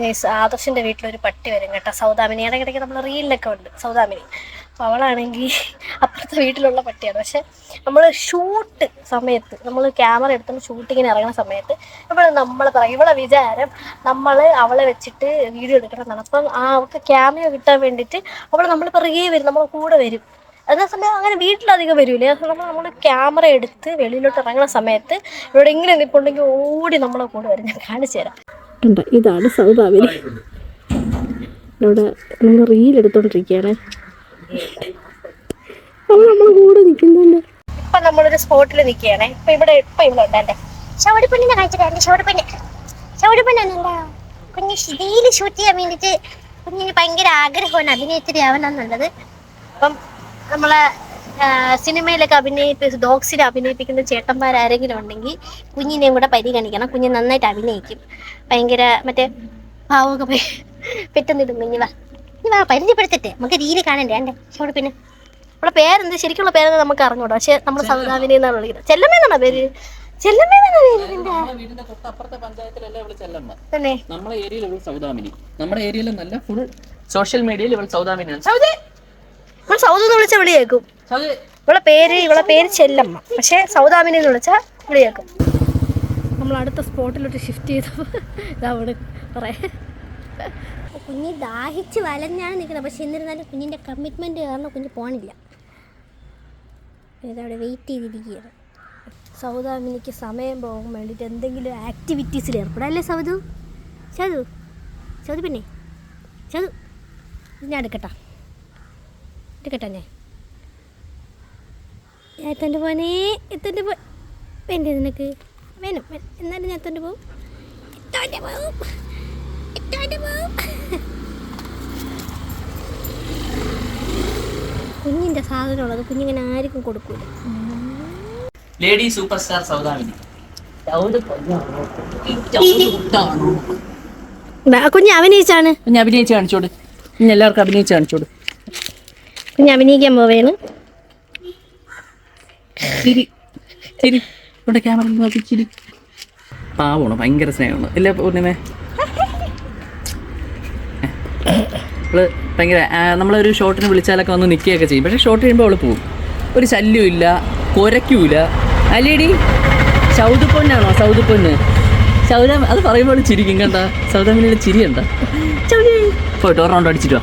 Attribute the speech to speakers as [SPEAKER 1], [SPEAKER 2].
[SPEAKER 1] Guys ആദർശിൻ്റെ വീട്ടിലൊരു പട്ടി വരും കേട്ടോ, സൗദാമിനി. ഇടയ്ക്കിടയ്ക്ക് നമ്മൾ റീലിലൊക്കെ ഉണ്ട് സൗദാമിനി. അപ്പോൾ അവളാണെങ്കിൽ അപ്പുറത്തെ വീട്ടിലുള്ള പട്ടിയാണ്. പക്ഷെ നമ്മൾ ഷൂട്ട് സമയത്ത്, നമ്മൾ ക്യാമറ എടുത്തുകൊണ്ട് ഷൂട്ടിങ്ങിന് ഇറങ്ങുന്ന സമയത്ത് നമ്മൾ പറയും, ഇവളെ വിചാരം നമ്മൾ അവളെ വെച്ചിട്ട് വീഡിയോ എടുക്കണമെന്നാണ്. അപ്പം അവൾക്ക് ക്യാമറ കിട്ടാൻ വേണ്ടിയിട്ട് അവൾ നമ്മൾ പിറകെ വരും, നമ്മൾ കൂടെ വരും. അതേസമയം അങ്ങനെ വീട്ടിലധികം വരില്ലേ. നമ്മൾ ക്യാമറ എടുത്ത് വെളിയിലോട്ട് ഇറങ്ങുന്ന സമയത്ത് ഇവിടെ ഇങ്ങനെ നിൽപ്പുണ്ടെങ്കിൽ ഓടി നമ്മളെ കൂടെ വരും. ഞാൻ കാണിച്ചു തരാം. ഇതാണ് സൗദാമിനി. ഇവിടെ നമ്മൾ റീലെടുത്തോണ്ടിരിക്കുകയാണ്. നമ്മൾ കൂടെ നിൽക്കുന്നുണ്ട്. ഇപ്പൊ നമ്മളൊരു സ്പോട്ടിൽ നിൽക്കുകയാണേ. ഇവിടെ ഉണ്ടേ ഷൗടിപ്പെണ്ണിനെ കാണിച്ചിട്ട്, ഷൗടിപ്പെണ്ണല്ലോ കുഞ്ഞ് റീല് ഷൂട്ട് ചെയ്യാൻ വേണ്ടിയിട്ട് കുഞ്ഞിന് ഭയങ്കര ആഗ്രഹമാണ് അഭിനയത്തിരി ആവണമെന്നുള്ളത്. അപ്പം നമ്മളെ സിനിമയിലൊക്കെ ഡോഗ്സിനെ അഭിനയിപ്പിക്കുന്ന ചേട്ടന്മാരാരെങ്കിലും ഉണ്ടെങ്കിൽ കുഞ്ഞിനെയും കൂടെ പരിഗണിക്കണം. കുഞ്ഞ് നന്നായിട്ട് അഭിനയിക്കും. ഭയങ്കര മറ്റേ പാവമൊക്കെ പെട്ടെന്നിടും. കുഞ്ഞ് വാ പരിചയപ്പെടുത്തട്ടെ, നമുക്ക് രീതി കാണണ്ടേ അല്ലേ ഷോട്. പിന്നെ അവളെ പേരെന്ത്, ശരിക്കുള്ള പേരെന്ന് നമുക്ക് അറിഞ്ഞൂടാ. പക്ഷെ നമ്മൾ സൗദാമിനി എന്നാണ് വിളിക്കുന്നത്. ചെല്ലമ്മേന്നാണോ പേര്? ചെല്ലമ്മേന്നാണോ പേര്? തന്നെ
[SPEAKER 2] നമ്മുടെ ഏരിയയിൽ സൗദാമിനി, നമ്മുടെ ഏരിയയിൽ നല്ല ഫുൾ സോഷ്യൽ മീഡിയയിൽ ഇവൾ സൗദാമിനിയാണ്.
[SPEAKER 1] നമ്മൾ സൗദ് എന്ന് വിളിച്ചാൽ വിളി കേൾക്കും. ഇവളെ പേര് ചെല്ലമ്മ, പക്ഷെ സൗദാമിനി എന്ന് വിളിച്ചാൽ വിളി കേൾക്കും. നമ്മൾ അടുത്ത സ്പോട്ടിലോട്ട് ഷിഫ്റ്റ് ചെയ്തു. ഇതവിടെ പറയാം. കുഞ്ഞ് ദാഹിച്ച് വലഞ്ഞാണ് നിൽക്കുന്നത്. പക്ഷെ എന്നിരുന്നാലും കുഞ്ഞിൻ്റെ കമ്മിറ്റ്മെൻറ്റ് കാരണം കുഞ്ഞ് പോകണില്ല. ഇതവിടെ വെയിറ്റ് ചെയ്തിരിക്കുകയാണ്. സൗദാമിനിക്ക് സമയം പോകാൻ വേണ്ടിയിട്ട് എന്തെങ്കിലും ആക്ടിവിറ്റീസിൽ ഏർപ്പെടാം അല്ലേ സൗദു? സൗദു പിന്നെ ഞാൻ എടുക്കട്ടാ ഞാൻ എത്തൻ്റെ പോനെ വേണ്ടേ നിനക്ക്? വേണം, എന്നാലും ഞാൻ എത്തൻ്റെ പോവും. കുഞ്ഞിൻ്റെ സാധനമുള്ളത് കുഞ്ഞിങ്ങനെ ആർക്കും കൊടുക്കൂല.
[SPEAKER 2] Lady super star Saudamini.
[SPEAKER 1] കുഞ്ഞ് അഭിനയിച്ചാണ്.
[SPEAKER 2] കുഞ്ഞ് അഭിനയിച്ച് കാണിച്ചോട്. കുഞ്ഞ് എല്ലാവർക്കും അഭിനയിച്ച് കാണിച്ചോട്.
[SPEAKER 1] കുഞ്ഞ് അഭിനയിക്കാൻ പോവേണ്.
[SPEAKER 2] ഇവിടെ ക്യാമറ നോക്കി ചിരി. പാവമാണ്, ഭയങ്കര സ്നേഹമാണ്. ഇല്ല പൂർണിമേ? അവള് ഭയങ്കര നമ്മളൊരു ഷോട്ടിന് വിളിച്ചാലൊക്കെ വന്ന് നിൽക്കുകയൊക്കെ ചെയ്യും. പക്ഷേ ഷോട്ട് കഴിയുമ്പോൾ അവൾ പോവും. ഒരു ശല്യവും ഇല്ല, കുരയ്ക്കൂല. അല്ലേടി സൗദ് പൊന്നാണോ? സൗദ് പൊന്ന് അത് പറയുമ്പോൾ ചിരിക്കും കണ്ട. സൗദാമിനിയുടെ ചിരി കണ്ട. പോയിട്ട് ഒരു റൗണ്ട് അടിച്ചിട്ട് വാ.